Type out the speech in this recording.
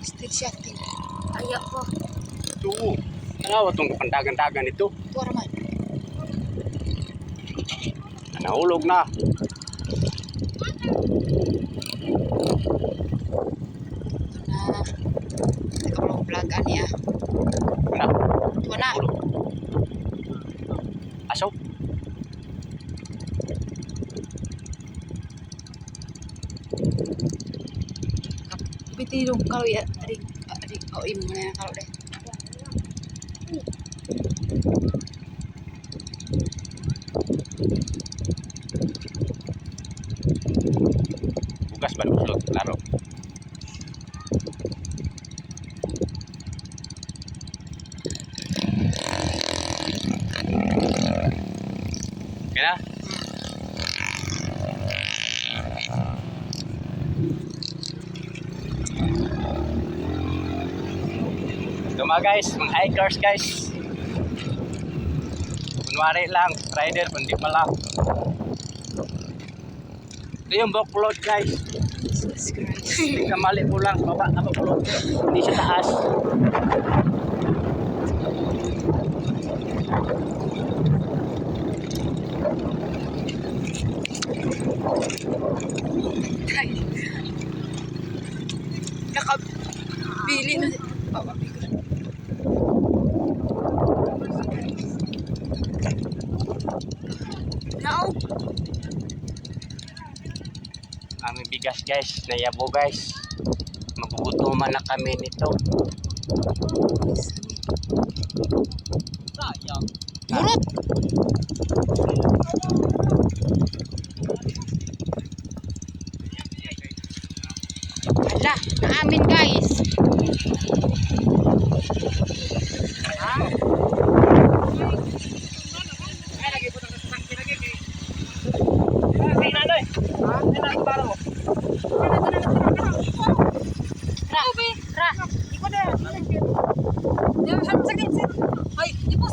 Street shooting. Ayak ko. Ito. Ano itong kapandagan-dagan ito? Ito raman. Nahulog na. Na. Teka mo vlog ani ah. Na. Ito na. Aso. Bitilong kalau ya adik oh imo na yan kalau deh. Bukas baru sulot. Laro. Okay na? Ito mga guys, mga hikers guys. Kunwari lang, rider, kundi pala. Ito yung backload guys. Kamali po lang, baba na backload. Hindi siya taas. Nakabili na. Now, Kami bigas guys, nayabo guys. Magugutuman na kami nito. Sayang. murot. Hala, naamin guys. Ra. Ikaw na. Ikaw na. Ikaw na. Ay, ipos.